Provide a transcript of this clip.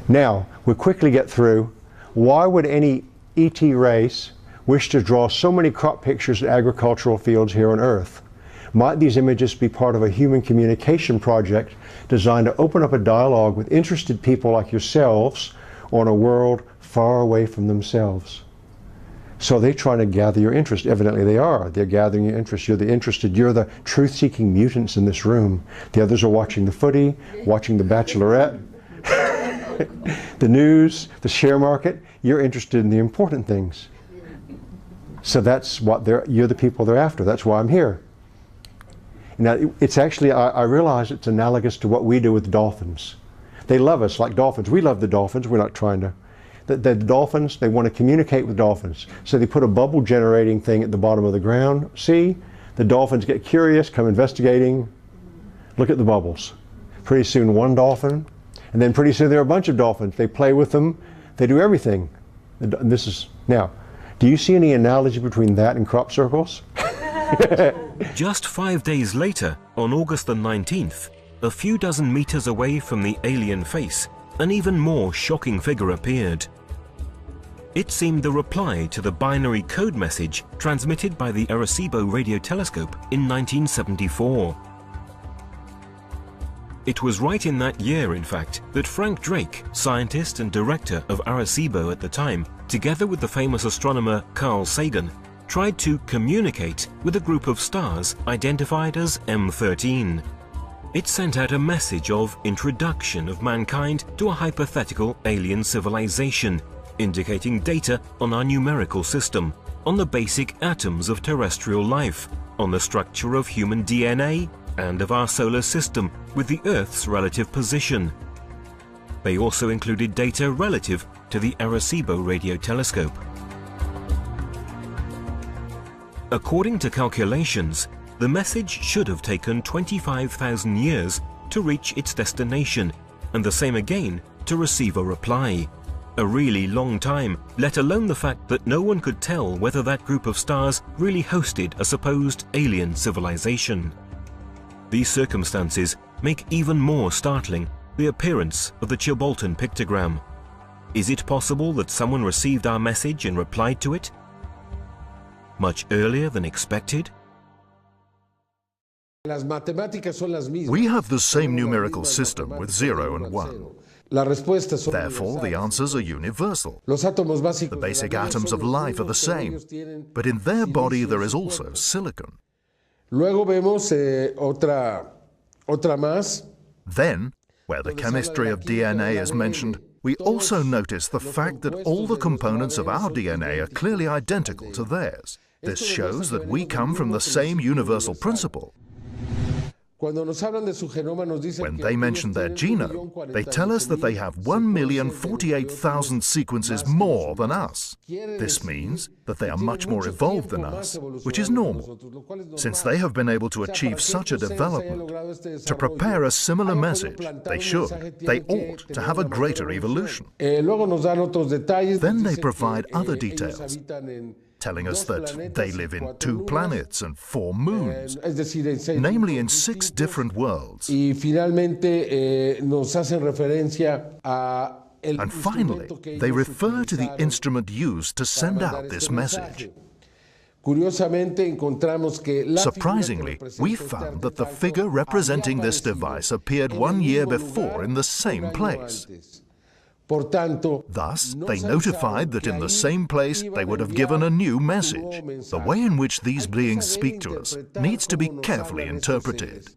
Now, we'll quickly get through. Why would any ET race wish to draw so many crop pictures of agricultural fields here on Earth? Might these images be part of a human communication project designed to open up a dialogue with interested people like yourselves on a world far away from themselves? So they're trying to gather your interest. Evidently they are. They're gathering your interest. You're the interested. You're the truth-seeking mutants in this room. The others are watching the footy, watching the Bachelorette, the news, the share market. You're interested in the important things. So that's what you're the people they're after. That's why I'm here. Now, it's actually, I realize it's analogous to what we do with dolphins. They love us like dolphins. We love the dolphins. We're not trying to. The dolphins, they want to communicate with dolphins. So they put a bubble generating thing at the bottom of the ground. See? The dolphins get curious, come investigating. Look at the bubbles. Pretty soon one dolphin, and then pretty soon there are a bunch of dolphins. They play with them. They do everything. And this is, now, do you see any analogy between that and crop circles? Just 5 days later, on August the 19th, a few dozen meters away from the alien face, an even more shocking figure appeared. It seemed the reply to the binary code message transmitted by the Arecibo radio telescope in 1974. It was right in that year, in fact, that Frank Drake, scientist and director of Arecibo at the time, together with the famous astronomer Carl Sagan, tried to communicate with a group of stars identified as M13. It sent out a message of introduction of mankind to a hypothetical alien civilization, indicating data on our numerical system, on the basic atoms of terrestrial life, on the structure of human DNA, and of our solar system with the Earth's relative position. They also included data relative to the Arecibo radio telescope. According to calculations, the message should have taken 25,000 years to reach its destination, and the same again to receive a reply. A really long time, let alone the fact that no one could tell whether that group of stars really hosted a supposed alien civilization. These circumstances make even more startling the appearance of the Chilbolton pictogram. Is it possible that someone received our message and replied to it much earlier than expected? We have the same numerical system with 0 and 1. Therefore, the answers are universal. The basic atoms of life are the same, but in their body there is also silicon. Then, where the chemistry of DNA is mentioned, we also notice the fact that all the components of our DNA are clearly identical to theirs. This shows that we come from the same universal principle. When they mention their genome, they tell us that they have 1,048,000 sequences more than us. This means that they are much more evolved than us, which is normal. Since they have been able to achieve such a development, to prepare a similar message, they ought to have a greater evolution. Then they provide other details, telling us that they live in 2 planets and 4 moons, namely in 6 different worlds. And finally, they refer to the instrument used to send out this message. Surprisingly, we found that the figure representing this device appeared 1 year before in the same place. Thus, they notified that in the same place they would have given a new message. The way in which these beings speak to us needs to be carefully interpreted.